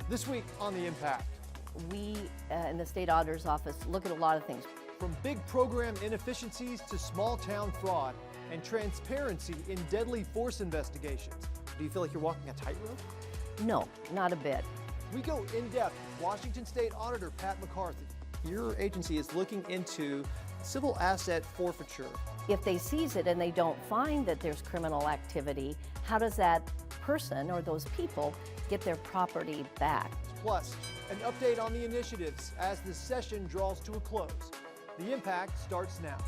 This week on The Impact. We in the state auditor's office look at a lot of things. From big program inefficiencies to small town fraud and transparency in deadly force investigations. Do you feel like you're walking a tightrope? No, not a bit. We go in depth with Washington State Auditor Pat McCarthy. Your agency is looking into civil asset forfeiture. If they seize it and they don't find that there's criminal activity, how does that person or those people get their property back? Plus, an update on the initiatives as the session draws to a close. The Impact starts now.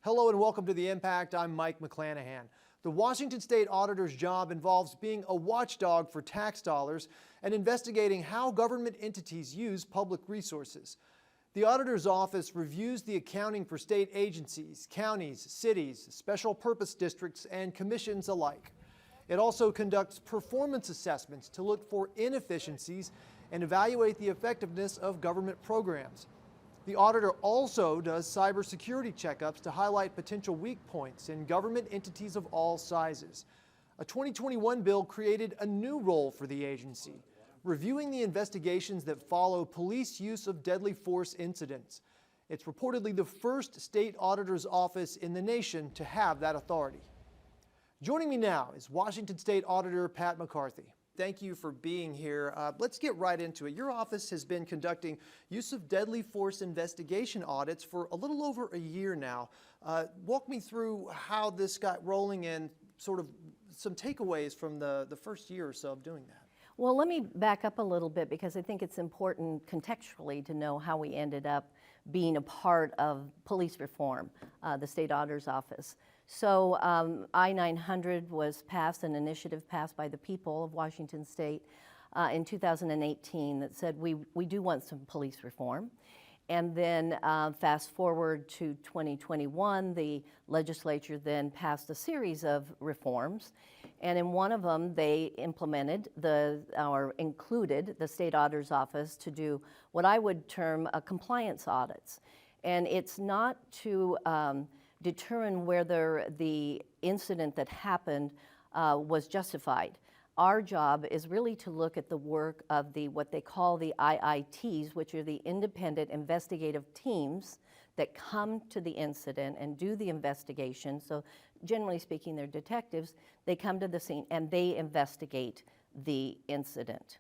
Hello and welcome to The Impact. I'm Mike McClanahan. The Washington State Auditor's job involves being a watchdog for tax dollars and investigating how government entities use public resources. The Auditor's Office reviews the accounting for state agencies, counties, cities, special purpose districts, and commissions alike. It also conducts performance assessments to look for inefficiencies and evaluate the effectiveness of government programs. The auditor also does cybersecurity checkups to highlight potential weak points in government entities of all sizes. A 2021 bill created a new role for the agency, reviewing the investigations that follow police use of deadly force incidents. It's reportedly the first state auditor's office in the nation to have that authority. Joining me now is Washington State Auditor Pat McCarthy. Thank you for being here. Let's get right into it. Your office has been conducting use of deadly force investigation audits for a little over a year now. Walk me through how this got rolling and sort of some takeaways from the first year or so of doing that. Well, let me back up a little bit because I think it's important contextually to know how we ended up being a part of police reform, the state auditor's office. So I-900 was passed, an initiative passed by the people of Washington State in 2018 that said we do want some police reform. And then fast forward to 2021, the legislature then passed a series of reforms. And in one of them, they implemented or included the state auditor's office to do what I would term a compliance audits. And it's not to determine whether the incident that happened was justified. Our job is really to look at the work of what they call the IITs, which are the independent investigative teams that come to the incident and do the investigation. So generally speaking, they're detectives. They come to the scene and they investigate the incident.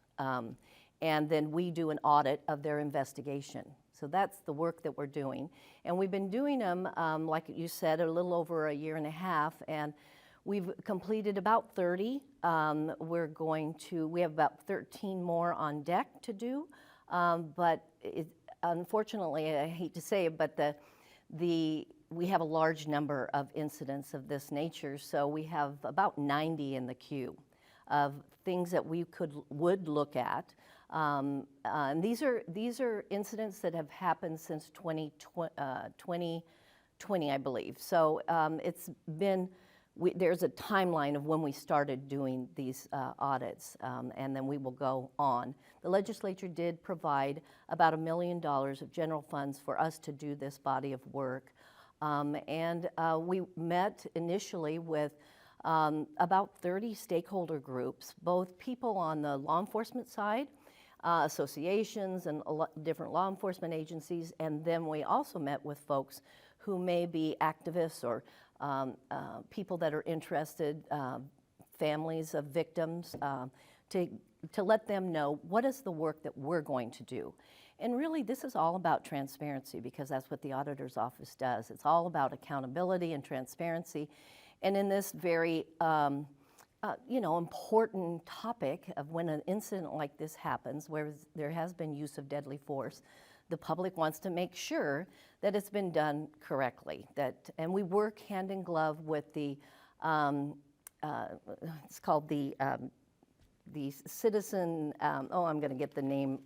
And then we do an audit of their investigation. So that's the work that we're doing. And we've been doing them, like you said, a little over a year and a half, and we've completed about 30. We have about 13 more on deck to do, but unfortunately, I hate to say it, but we have a large number of incidents of this nature, so we have about 90 in the queue of things that we would look at. And these are incidents that have happened since 2020, I believe. So it's been, there's a timeline of when we started doing these audits, and then we will go on. The legislature did provide about $1 million of general funds for us to do this body of work. And we met initially with about 30 stakeholder groups, both people on the law enforcement side, associations and different law enforcement agencies, and then we also met with folks who may be activists or people that are interested, families of victims, to let them know what is the work that we're going to do. And really, this is all about transparency because that's what the auditor's office does. It's all about accountability and transparency. And in this very important topic of when an incident like this happens, where there has been use of deadly force, the public wants to make sure that it's been done correctly. And we work hand in glove with the, it's called the citizen, I'm going to get the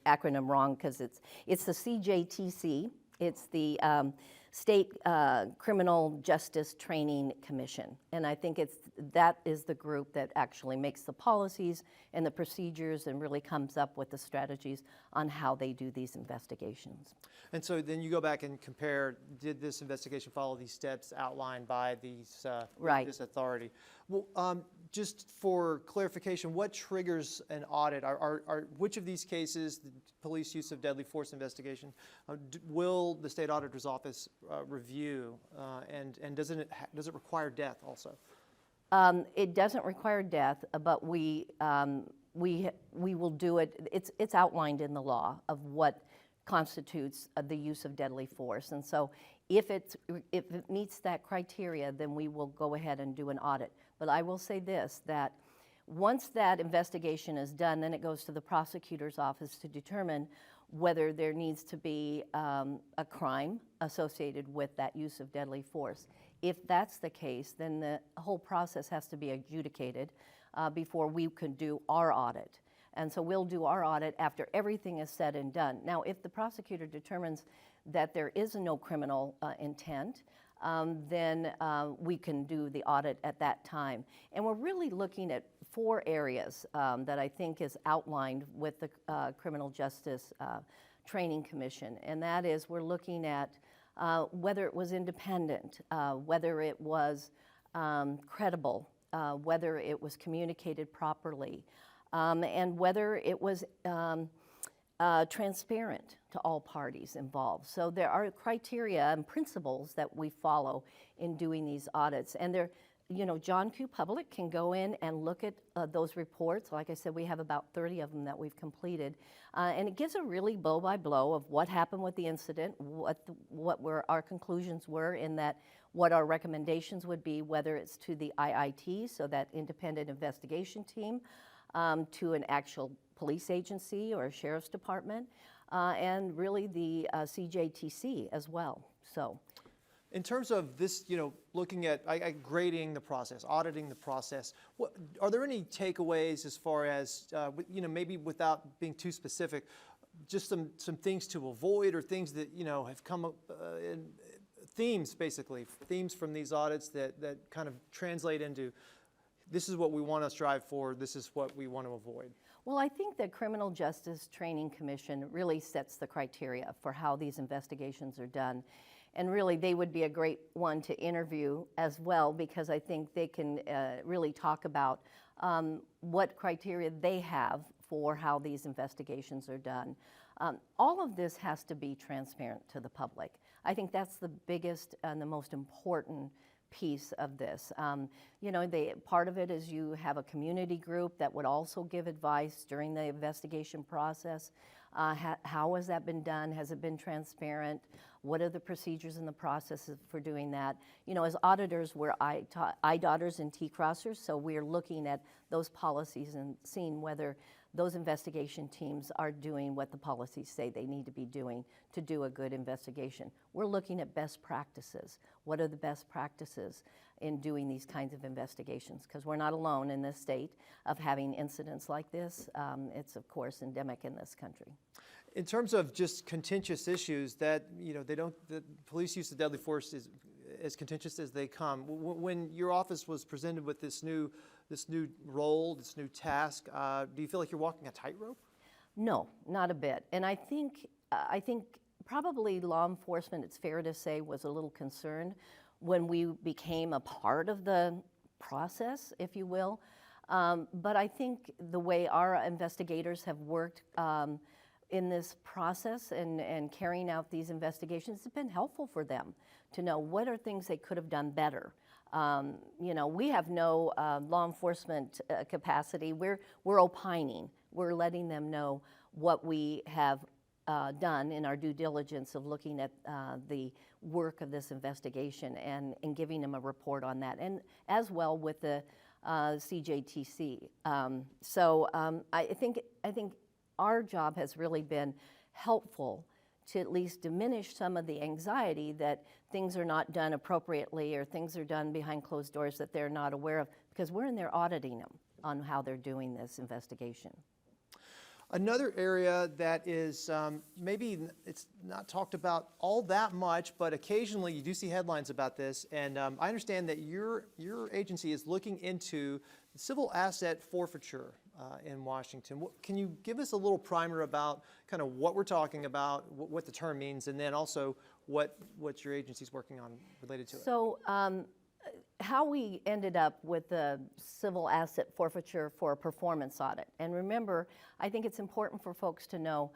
acronym wrong because it's the CJTC. It's the State Criminal Justice Training Commission. And I think it's that is the group that actually makes the policies and the procedures and really comes up with the strategies on how they do these investigations. And so then you go back and compare, did this investigation follow these steps outlined by these, Right. this authority? Well, just for clarification, what triggers an audit? Which of these cases, the police use of deadly force investigation, will the state auditor's office review? And does it require death also? It doesn't require death, but we will do it. It's outlined in the law of what constitutes the use of deadly force, and so if it meets that criteria, then we will go ahead and do an audit. But I will say this, that once that investigation is done, then it goes to the prosecutor's office to determine whether there needs to be a crime associated with that use of deadly force. If that's the case, then the whole process has to be adjudicated before we can do our audit. And so we'll do our audit after everything is said and done. Now, if the prosecutor determines that there is no criminal intent, then we can do the audit at that time. And we're really looking at 4 areas that I think is outlined with the Criminal Justice Training Commission. And that is, we're looking at whether it was independent, whether it was credible, whether it was communicated properly, and whether it was transparent to all parties involved. So there are criteria and principles that we follow in doing these audits. And they're, John Q. Public can go in and look at those reports. Like I said, we have about 30 of them that we've completed. And it gives a really blow by blow of what happened with the incident, what our conclusions were in that, what our recommendations would be, whether it's to the IIT, so that independent investigation team, to an actual police agency or a sheriff's department, and really the CJTC as well. So, in terms of this, looking at grading the process, auditing the process, are there any takeaways as far as, maybe without being too specific, just some things to avoid or things that, have come up in themes, basically, themes from these audits that kind of translate into, this is what we want to strive for, this is what we want to avoid? Well, I think the Criminal Justice Training Commission really sets the criteria for how these investigations are done. And really, they would be a great one to interview as well, because I think they can really talk about what criteria they have for how these investigations are done. All of this has to be transparent to the public. I think that's the biggest and the most important piece of this. Part of it is you have a community group that would also give advice during the investigation process. How has that been done? Has it been transparent? What are the procedures and the processes for doing that? As auditors, we're I-dotters and T-crossers, so we're looking at those policies and seeing whether those investigation teams are doing what the policies say they need to be doing to do a good investigation. We're looking at best practices. What are the best practices in doing these kinds of investigations? Because we're not alone in this state of having incidents like this. It's, of course, endemic in this country. In terms of just contentious issues that, the police use of deadly force is as contentious as they come. When your office was presented with this new role, this new task, do you feel like you're walking a tightrope? No, not a bit. And I think probably law enforcement, it's fair to say, was a little concerned when we became a part of the process, if you will. But I think the way our investigators have worked in this process and carrying out these investigations has been helpful for them to know what are things they could have done better. We have no law enforcement capacity. We're opining. We're letting them know what we have done in our due diligence of looking at the work of this investigation and giving them a report on that, and as well with the CJTC. I think our job has really been helpful to at least diminish some of the anxiety that things are not done appropriately or things are done behind closed doors that they're not aware of, because we're in there auditing them on how they're doing this investigation. Another area that is maybe it's not talked about all that much, but occasionally you do see headlines about this. And I understand that your agency is looking into civil asset forfeiture in Washington. Can you give us a little primer about kind of what we're talking about, what the term means, and then also what your agency is working on related to it? So how we ended up with the civil asset forfeiture for a performance audit. And remember, I think it's important for folks to know,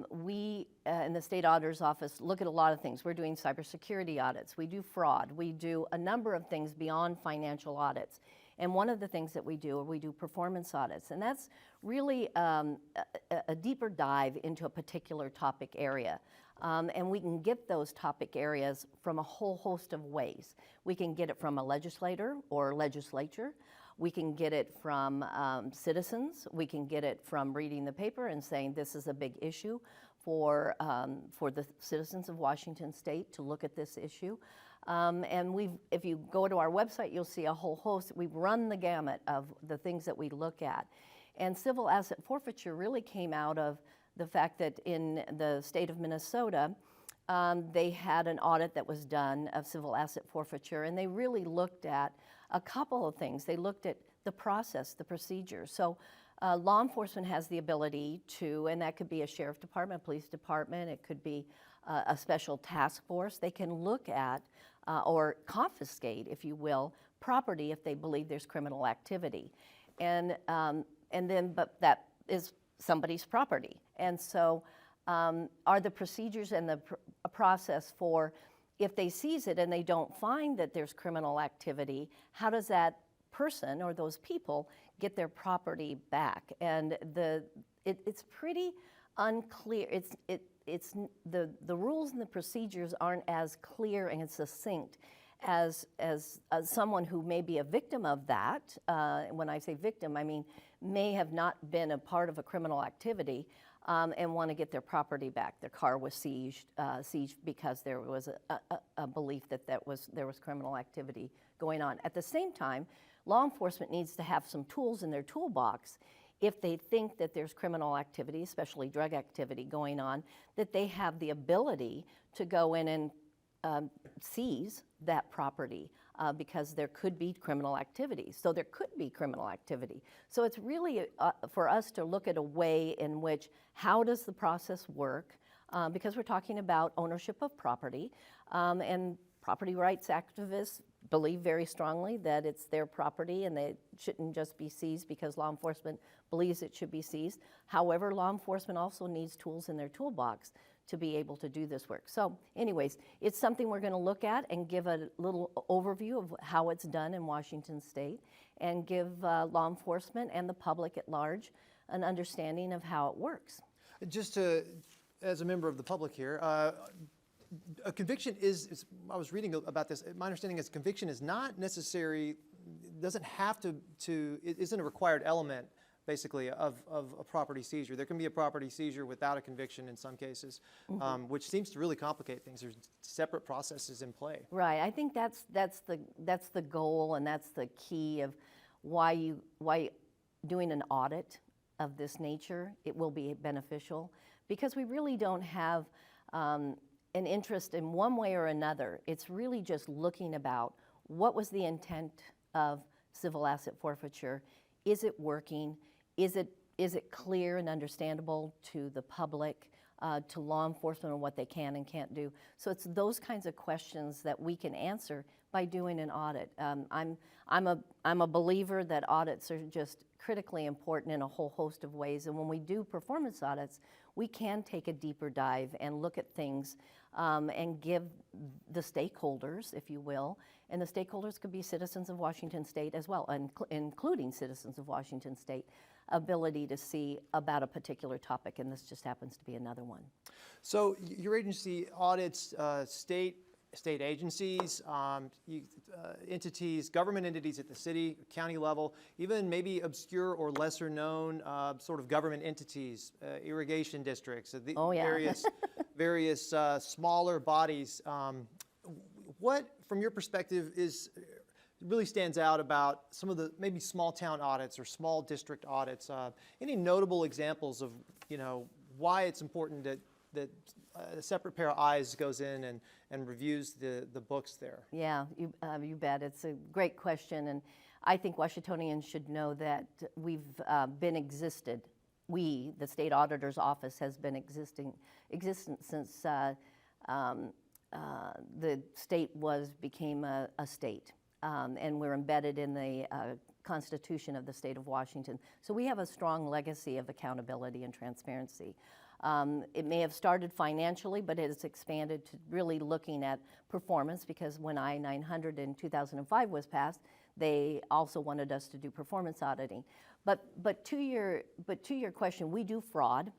we in the state auditor's office look at a lot of things. We're doing cybersecurity audits, we do fraud, we do a number of things beyond financial audits. And one of the things that we do performance audits. And that's really a deeper dive into a particular topic area. And we can get those topic areas from a whole host of ways. We can get it from a legislator or legislature. We can get it from citizens. We can get it from reading the paper and saying this is a big issue for the citizens of Washington State to look at this issue. And if you go to our website, you'll see a whole host. We've run the gamut of the things that we look at. And civil asset forfeiture really came out of the fact that in the state of Minnesota, they had an audit that was done of civil asset forfeiture, and they really looked at a couple of things. They looked at the process, the procedure. So law enforcement has the ability to, and that could be a sheriff department, police department, it could be a special task force. They can look at or confiscate, if you will, property if they believe there's criminal activity. But that is somebody's property. And so are the procedures and the process for, if they seize it and they don't find that there's criminal activity, how does that person or those people get their property back? And it's pretty unclear. The rules and the procedures aren't as clear and succinct as someone who may be a victim of that. When I say victim, I mean may have not been a part of a criminal activity and want to get their property back. Their car was seized because there was a belief that there was criminal activity going on. At the same time, law enforcement needs to have some tools in their toolbox if they think that there's criminal activity, especially drug activity going on, that they have the ability to go in and seize that property because there could be criminal activity. So there could be criminal activity. So it's really for us to look at a way in which, how does the process work? Because we're talking about ownership of property, and property rights activists believe very strongly that it's their property and they shouldn't just be seized because law enforcement believes it should be seized. However, law enforcement also needs tools in their toolbox to be able to do this work. So anyways, it's something we're going to look at and give a little overview of how it's done in Washington State and give law enforcement and the public at large an understanding of how it works. Just to, as a member of the public here, a conviction I was reading about this, my understanding is conviction is not necessary, doesn't have to it isn't a required element, basically, of a property seizure. There can be a property seizure without a conviction in some cases, which seems to really complicate things. There's separate processes in play. Right, I think that's the goal, and that's the key of why doing an audit of this nature, it will be beneficial, because we really don't have an interest in one way or another. It's really just looking about what was the intent of civil asset forfeiture. Is it working? Is it clear and understandable to the public, to law enforcement, on what they can and can't do? So it's those kinds of questions that we can answer by doing an audit. I'm a believer that audits are just critically important in a whole host of ways. And when we do performance audits, we can take a deeper dive and look at things and give the stakeholders, if you will, and the stakeholders could be citizens of Washington State as well, including citizens of Washington State, ability to see about a particular topic, and this just happens to be another one. So your agency audits state agencies, entities, government entities at the city, county level, even maybe obscure or lesser known sort of government entities, irrigation districts, various smaller bodies. What, from your perspective, really stands out about some of the maybe small town audits or small district audits? Any notable examples of, why it's important that a separate pair of eyes goes in and reviews the books there? Yeah, you bet. It's a great question, and I think Washingtonians should know that we've the State Auditor's Office has been existent since the state became a state, and we're embedded in the Constitution of the state of Washington. So we have a strong legacy of accountability and transparency. It may have started financially, but it has expanded to really looking at performance, because when I-900 in 2005 was passed, they also wanted us to do performance auditing. But to your question, we do fraud,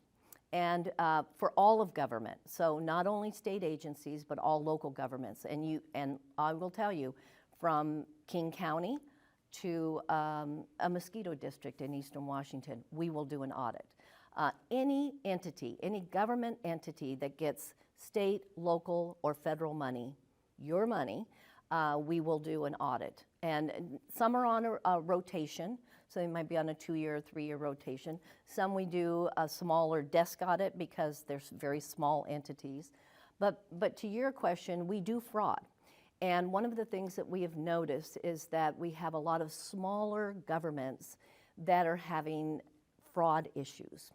and for all of government. So not only state agencies, but all local governments. And I will tell you, from King County to a mosquito district in Eastern Washington, we will do an audit. Any entity, any government entity that gets state, local, or federal money, your money, we will do an audit. And some are on a rotation, so they might be on a 2-year or 3-year rotation. Some we do a smaller desk audit because they're very small entities. But to your question, we do fraud. And one of the things that we have noticed is that we have a lot of smaller governments that are having fraud issues.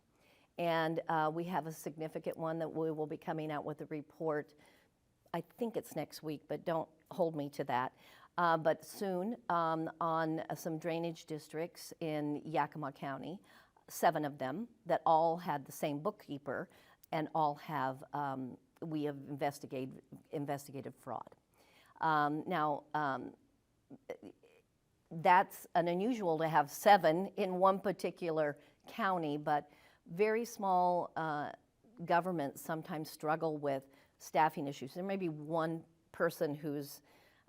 And we have a significant one that we will be coming out with a report. I think it's next week, but don't hold me to that. But soon on some drainage districts in Yakima County, 7 of them that all had the same bookkeeper and all have, we have investigated fraud. Now, that's an unusual to have 7 in one particular county, but very small governments sometimes struggle with staffing issues. There may be one person who's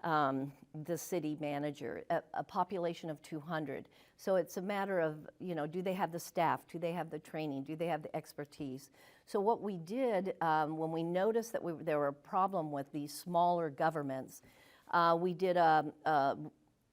the city manager, a population of 200. So it's a matter of, do they have the staff? Do they have the training? Do they have the expertise? So what we did when we noticed that there were a problem with these smaller governments, we did a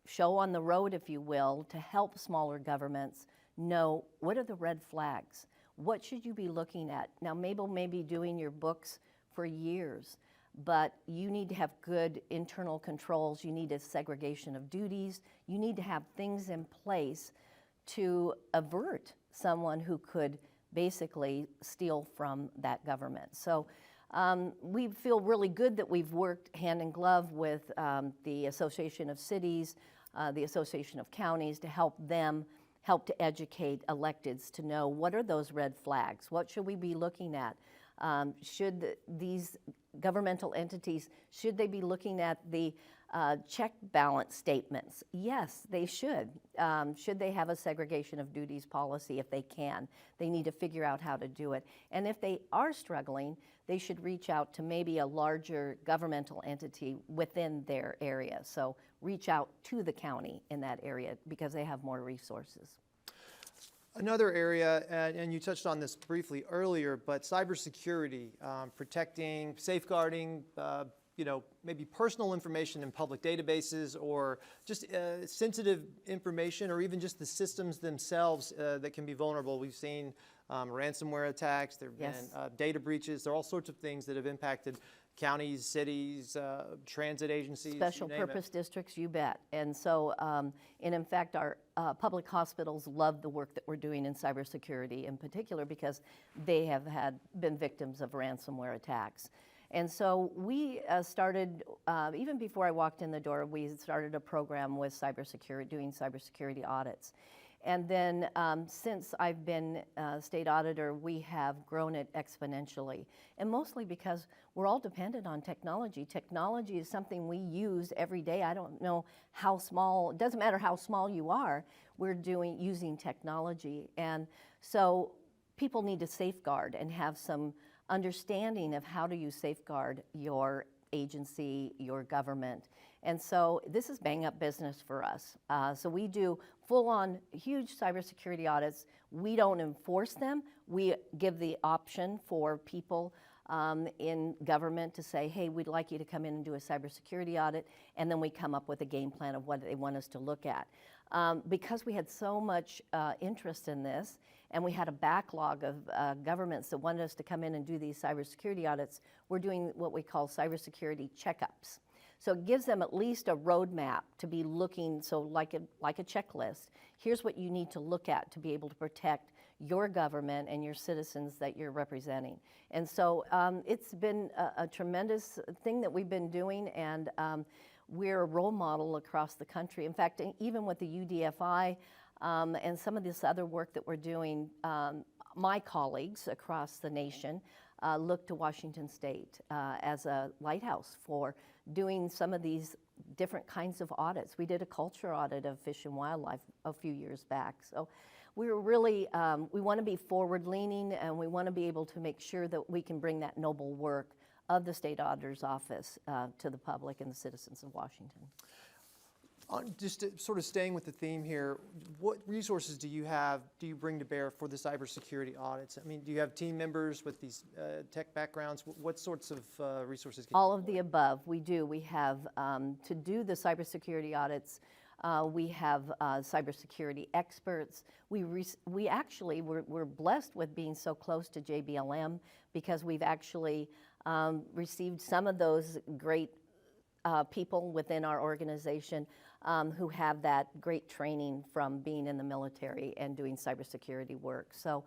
show on the road, if you will, to help smaller governments know what are the red flags. What should you be looking at? Now, Mabel may be doing your books for years, but you need to have good internal controls. You need a segregation of duties. You need to have things in place to avert someone who could basically steal from that government. So we feel really good that we've worked hand in glove with the Association of Cities, the Association of Counties, to help to educate electeds to know what are those red flags. What should we be looking at? Should these governmental entities, should they be looking at the check balance statements? Yes, they should. Should they have a segregation of duties policy? If they can, they need to figure out how to do it. And if they are struggling, they should reach out to maybe a larger governmental entity within their area. So reach out to the county in that area because they have more resources. Another area, and you touched on this briefly earlier, but cybersecurity, protecting, safeguarding, maybe personal information in public databases, or just sensitive information, or even just the systems themselves that can be vulnerable. We've seen ransomware attacks, there have been data breaches, there are all sorts of things that have impacted counties, cities, transit agencies. Special purpose districts, you bet. And so, and in fact, our public hospitals love the work that we're doing in cybersecurity in particular because they have been victims of ransomware attacks. And so we started, even before I walked in the door, we started a program with cybersecurity, doing cybersecurity audits. And then since I've been state auditor, we have grown it exponentially. And mostly because we're all dependent on technology. Technology is something we use every day. I don't know how small, it doesn't matter how small you are, we're using technology. And so people need to safeguard and have some understanding of how do you safeguard your agency, your government. And so this is bang up business for us. So we do full-on huge cybersecurity audits. We don't enforce them. We give the option for people in government to say, hey, we'd like you to come in and do a cybersecurity audit, and then we come up with a game plan of what they want us to look at. Because we had so much interest in this, and we had a backlog of governments that wanted us to come in and do these cybersecurity audits, we're doing what we call cybersecurity checkups. So it gives them at least a roadmap to be looking, so like a checklist. Here's what you need to look at to be able to protect your government and your citizens that you're representing. And so it's been a tremendous thing that we've been doing, and we're a role model across the country. In fact, even with the UDFI and some of this other work that we're doing, my colleagues across the nation look to Washington State as a lighthouse for doing some of these different kinds of audits. We did a culture audit of fish and wildlife a few years back. So we're really, we want to be forward-leaning, and we want to be able to make sure that we can bring that noble work of the State Auditor's Office to the public and the citizens of Washington. Just sort of staying with the theme here, what resources do you bring to bear for the cybersecurity audits? I mean, do you have team members with these tech backgrounds? What sorts of resources? All of the above, we do. We have, to do the cybersecurity audits, we have cybersecurity experts. We actually, we're blessed with being so close to JBLM, because we've actually received some of those great people within our organization who have that great training from being in the military and doing cybersecurity work. So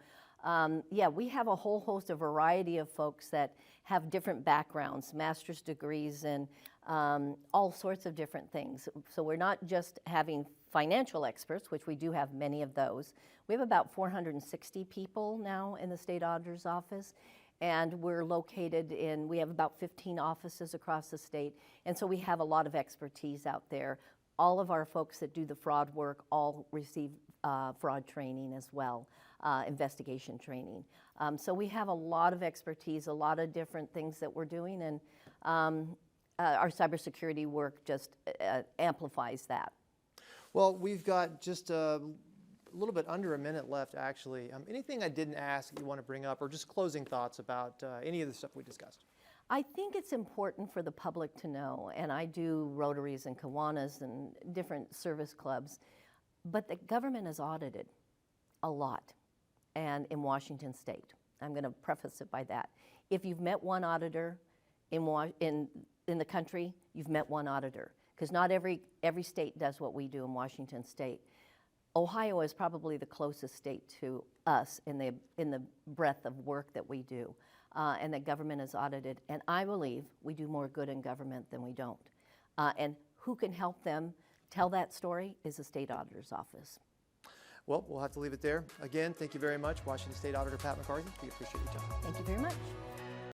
yeah, we have a whole host, a variety of folks that have different backgrounds, master's degrees, and all sorts of different things. So we're not just having financial experts, which we do have many of those. We have about 460 people now in the State Auditor's Office, and we're located in, we have about 15 offices across the state, and so we have a lot of expertise out there. All of our folks that do the fraud work all receive fraud training as well, investigation training. So we have a lot of expertise, a lot of different things that we're doing, and our cybersecurity work just amplifies that. Well, we've got just a little bit under a minute left, actually. Anything I didn't ask you want to bring up, or just closing thoughts about any of the stuff we discussed? I think it's important for the public to know, and I do Rotaries and Kiwanis and different service clubs, but the government is audited a lot, and in Washington State. I'm going to preface it by that. If you've met one auditor in the country, you've met one auditor, because not every state does what we do in Washington State. Ohio is probably the closest state to us in the breadth of work that we do. And the government is audited, and I believe we do more good in government than we don't. And who can help them tell that story is the State Auditor's Office. Well, we'll have to leave it there. Again, thank you very much, Washington State Auditor Pat McCarthy. We appreciate your time. Thank you very much.